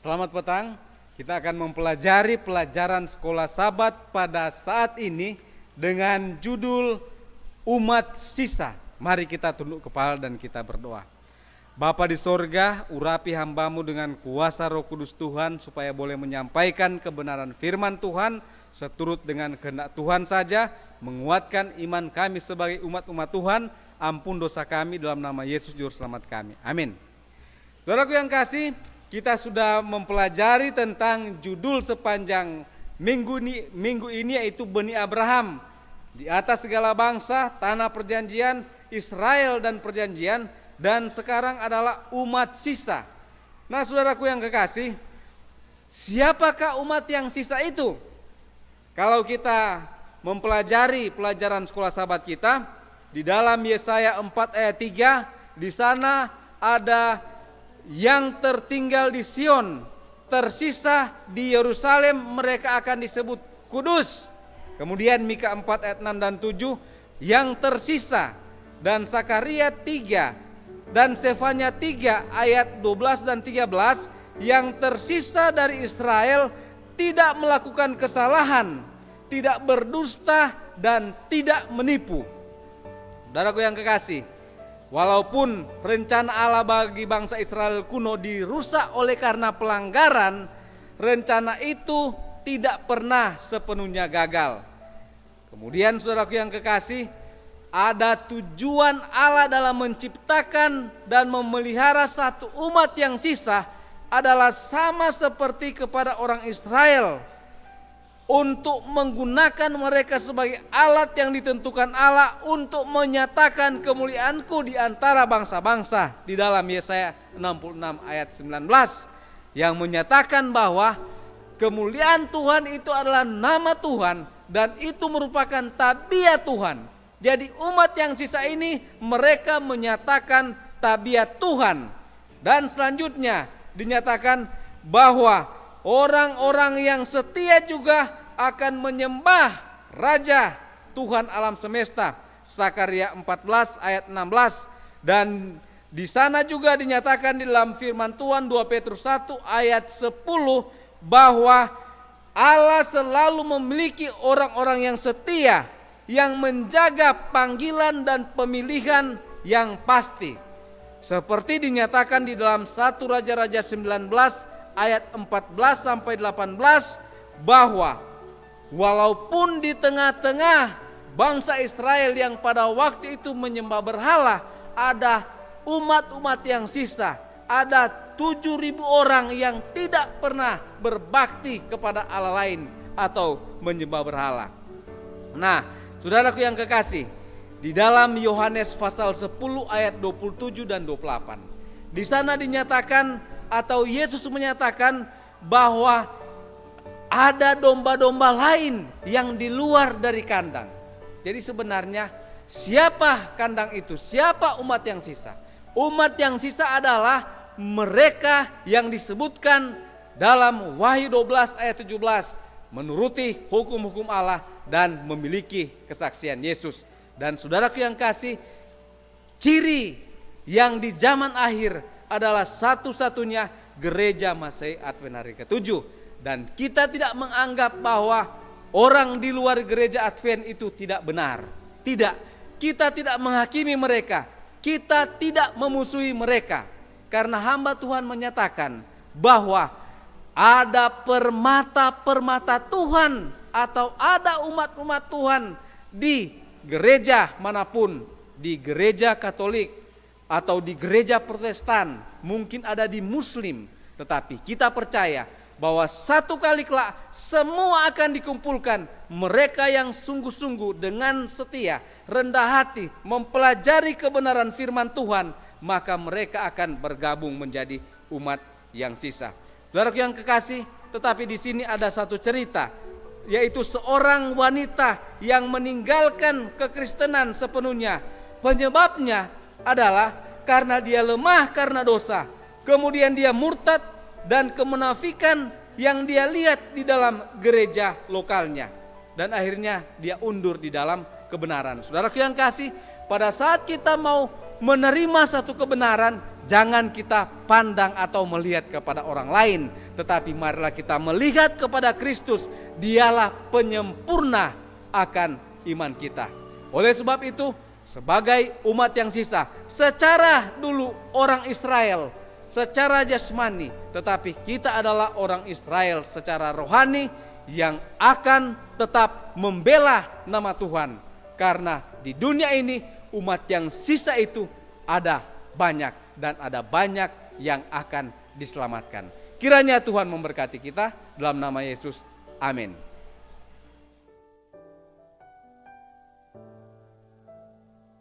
Selamat petang, kita akan mempelajari pelajaran sekolah Sabat pada saat ini dengan judul Umat Sisa. Mari kita tunduk kepala dan kita berdoa. Bapa di sorga, urapi hambamu dengan kuasa Roh Kudus Tuhan supaya boleh menyampaikan kebenaran firman Tuhan seturut dengan kehendak Tuhan saja, menguatkan iman kami sebagai umat-umat Tuhan, ampun dosa kami dalam nama Yesus Juru Selamat kami. Amin. Saudaraku yang kasih, kita sudah mempelajari tentang judul sepanjang minggu ini yaitu Bani Abraham. Di atas segala bangsa, tanah perjanjian, Israel dan perjanjian, dan sekarang adalah umat sisa. Nah saudaraku yang kekasih, siapakah umat yang sisa itu? Kalau kita mempelajari pelajaran sekolah Sabat kita, di dalam Yesaya 4 ayat 3, di sana ada yang tertinggal di Sion, tersisa di Yerusalem, mereka akan disebut kudus. Kemudian Mika 4 ayat 6 dan 7, yang tersisa. Dan Sakaria 3 dan Sefanya 3 ayat 12 dan 13, yang tersisa dari Israel tidak melakukan kesalahan, tidak berdusta dan tidak menipu. Saudaraku yang kekasih, walaupun rencana Allah bagi bangsa Israel kuno dirusak oleh karena pelanggaran, rencana itu tidak pernah sepenuhnya gagal. Kemudian saudaraku yang kekasih, ada tujuan Allah dalam menciptakan dan memelihara satu umat yang sisa adalah sama seperti kepada orang Israel, untuk menggunakan mereka sebagai alat yang ditentukan Allah untuk menyatakan kemuliaanku di antara bangsa-bangsa. Di dalam Yesaya 66 ayat 19 yang menyatakan bahwa kemuliaan Tuhan itu adalah nama Tuhan dan itu merupakan tabiat Tuhan. Jadi umat yang sisa ini mereka menyatakan tabiat Tuhan. Dan selanjutnya dinyatakan bahwa orang-orang yang setia juga akan menyembah Raja Tuhan alam semesta. Sakaria 14 ayat 16. Dan di sana juga dinyatakan di dalam firman Tuhan 2 Petrus 1 ayat 10 bahwa Allah selalu memiliki orang-orang yang setia, yang menjaga panggilan dan pemilihan yang pasti. Seperti dinyatakan di dalam 1 Raja-Raja 19 ayat 14 sampai 18 bahwa walaupun di tengah-tengah bangsa Israel yang pada waktu itu menyembah berhala ada umat-umat yang sisa, ada 7.000 orang yang tidak pernah berbakti kepada Allah lain atau menyembah berhala. Nah, saudaraku yang kekasih, di dalam Yohanes pasal 10 ayat 27 dan 28, di sana dinyatakan atau Yesus menyatakan bahwa ada domba-domba lain yang di luar dari kandang. Jadi sebenarnya siapa kandang itu? Siapa umat yang sisa? Umat yang sisa adalah mereka yang disebutkan dalam Wahyu 12 ayat 17, menuruti hukum-hukum Allah dan memiliki kesaksian Yesus. Dan saudaraku yang kasih, ciri yang di zaman akhir adalah satu-satunya gereja Masehi Advent hari ke-7. Dan kita tidak menganggap bahwa orang di luar gereja Advent itu tidak benar. Tidak, kita tidak menghakimi mereka, kita tidak memusuhi mereka. Karena hamba Tuhan menyatakan bahwa ada permata-permata Tuhan atau ada umat-umat Tuhan di gereja manapun, di gereja Katolik atau di gereja Protestan, mungkin ada di Muslim, tetapi kita percaya bahwa satu kali kelak semua akan dikumpulkan. Mereka yang sungguh-sungguh dengan setia, rendah hati, mempelajari kebenaran firman Tuhan, maka mereka akan bergabung menjadi umat yang sisa. Saudaraku yang kekasih, tetapi di sini ada satu cerita, yaitu seorang wanita yang meninggalkan kekristenan sepenuhnya. Penyebabnya adalah karena dia lemah karena dosa. Kemudian dia murtad dan kemunafikan yang dia lihat di dalam gereja lokalnya. Dan akhirnya dia undur di dalam kebenaran. Saudaraku yang kasih, pada saat kita mau menerima satu kebenaran, jangan kita pandang atau melihat kepada orang lain, tetapi marilah kita melihat kepada Kristus. Dialah penyempurna akan iman kita. Oleh sebab itu, sebagai umat yang sisa, secara dulu orang Israel secara jasmani, tetapi kita adalah orang Israel secara rohani yang akan tetap membela nama Tuhan. Karena di dunia ini umat yang sisa itu ada banyak, dan ada banyak yang akan diselamatkan. Kiranya Tuhan memberkati kita dalam nama Yesus. Amin.